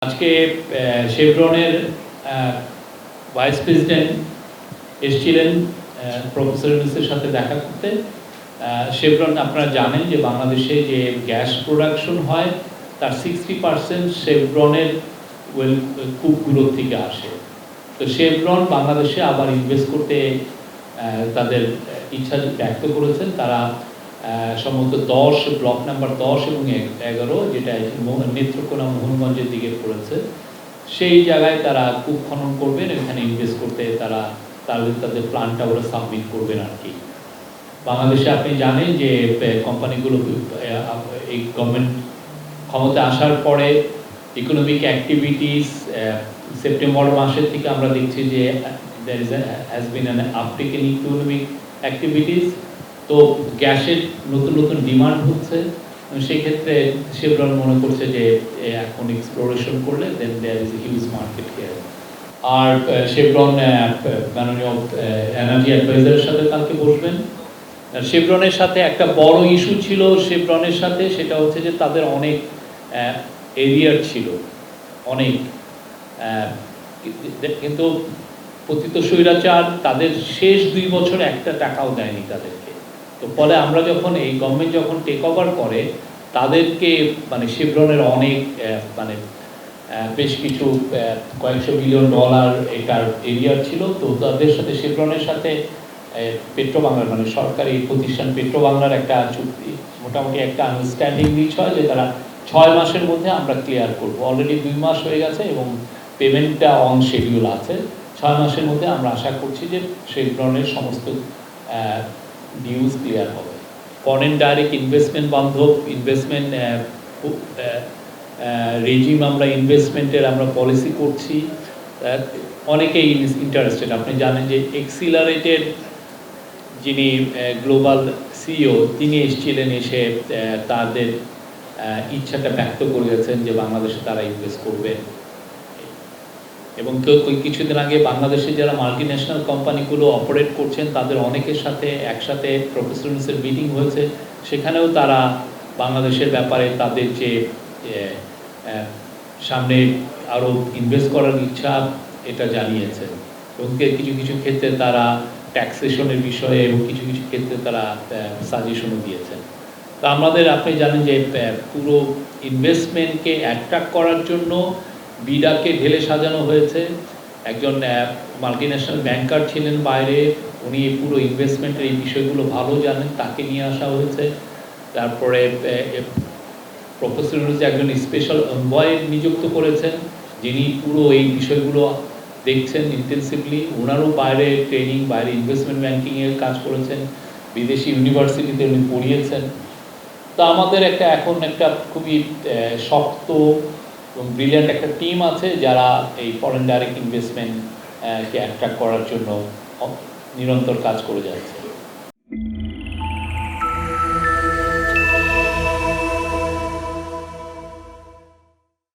আজকে শেভরনের vice president এসেছিলেন professor ইউনূসের সাথে দেখা করতে। শেভরন আপনারা জানেন যে বাংলাদেশে যে গ্যাস প্রোডাকশন হয় তার 60% শেভরনের কূপগুলোর থেকে আসে। তো শেভরন বাংলাদেশে আবার ইনভেস্ট করতে তাদের ইচ্ছা ব্যক্ত করেছেন। তারা সম্ভবত 10 ব্লক নাম্বার 10 এবং 11 যেটা নেত্রকোনা মোহনগঞ্জের দিকে পড়েছে, সেই জায়গায় তারা কূপ খনন করবেন, এখানে ইনভেস্ট করতে তারা তাদের প্ল্যানটা ওরা সাবমিট করবেন আর কি। বাংলাদেশে আপনি জানেন যে কোম্পানিগুলো এই গভর্নমেন্ট ক্ষমতা আসার পরে ইকোনমিক অ্যাক্টিভিটিস সেপ্টেম্বর মাসের থেকে আমরা দেখছি যে there has been an uptick in economic activities। তো গ্যাসের নতুন নতুন ডিমান্ড হচ্ছে, সেই ক্ষেত্রে শেভরন মনে করছে যে এখন এক্সপ্লোরেশন করলে then there is a huge market here. আর শেভরন মাননীয় এনার্জি অ্যাডভাইজারের সাথে কালকে বসবেন। শেভরনের সাথে একটা বড় ইস্যু ছিল শেভরনের সাথে, সেটা হচ্ছে যে তাদের অনেক এরিয়ার ছিল অনেক, কিন্তু পতিত স্বৈরাচার তাদের শেষ 2 বছর একটা টাকাও দেয়নি তাদেরকে। তো ফলে আমরা যখন এই গভর্নমেন্ট যখন টেক ওভার করে তাদেরকে মানে শেভরনের অনেক মানে বেশ কিছু কয়েকশো বিলিয়ন ডলার এটার এরিয়ার ছিল। তো তাদের সাথে শেভরনের সাথে পেট্রোবাংলার মানে সরকারি প্রতিষ্ঠান পেট্রোবাংলার একটা চুক্তি, মোটামুটি একটা আন্ডারস্ট্যান্ডিং রিচ হয় যে তারা 6 মাসের মধ্যে আমরা ক্লিয়ার করব। অলরেডি 2 মাস হয়ে গেছে এবং পেমেন্টটা অন শিডিউল আছে। 6 মাসের মধ্যে আমরা আশা করছি যে শেভরনের সমস্ত ডিউজ ক্লিয়ার হবে। ফরেন ডাইরেক্ট ইনভেস্টমেন্ট বান্ধব ইনভেস্টমেন্ট রেজিম আমরা ইনভেস্টমেন্টের আমরা পলিসি করছি, অনেকেই ইন্টারেস্টেড। আপনি জানেন যে এক্সিলারেটেড যিনি গ্লোবাল সিইও তিনি এসেছিলেন, এসে তাদের ইচ্ছাটা ব্যক্ত করে গেছেন যে বাংলাদেশে তারা ইনভেস্ট করবেন। এবং কিছুদিন আগে বাংলাদেশে যারা মাল্টি ন্যাশনাল কোম্পানিগুলো অপারেট করছেন তাদের অনেকের সাথে একসাথে প্রফেসর ইউনূসের মিটিং হয়েছে, সেখানেও তারা বাংলাদেশের ব্যাপারে তাদের যে সামনে আরও ইনভেস্ট করার ইচ্ছা এটা জানিয়েছেন। এবং কিছু কিছু ক্ষেত্রে তারা ট্যাক্সেশনের বিষয়ে এবং কিছু কিছু ক্ষেত্রে তারা সাজেশনও দিয়েছেন। তো আমাদের আপনি জানেন যে পুরো ইনভেস্টমেন্টকে অ্যাট্রাক্ট করার জন্য বিডাকে ঢেলে সাজানো হয়েছে। একজন মাল্টি ন্যাশনাল ব্যাংকার ছিলেন বাইরে, উনি পুরো ইনভেস্টমেন্টের এই বিষয়গুলো ভালো জানেন, তাকে নিয়ে আসা হয়েছে। তারপরে প্রফেসর ইউনূস একজন স্পেশাল এনভয় নিযুক্ত করেছেন যিনি পুরো এই বিষয়গুলো দেখছেন ইন্টেন্সিভলি। ওনারও বাইরে ট্রেনিং, বাইরে ইনভেস্টমেন্ট ব্যাংকিংয়ের কাজ করেছেন, বিদেশি ইউনিভার্সিটিতে উনি পড়িয়েছেন। তো আমাদের এখন একটা খুবই শক্ত এবং ব্রিলিয়ান্ট একটা টিম আছে যারা এই ফরেন ডাইরেক্ট ইনভেস্টমেন্টকে অ্যাট্রাক্ট করার জন্য নিরন্তর কাজ করে যাচ্ছে।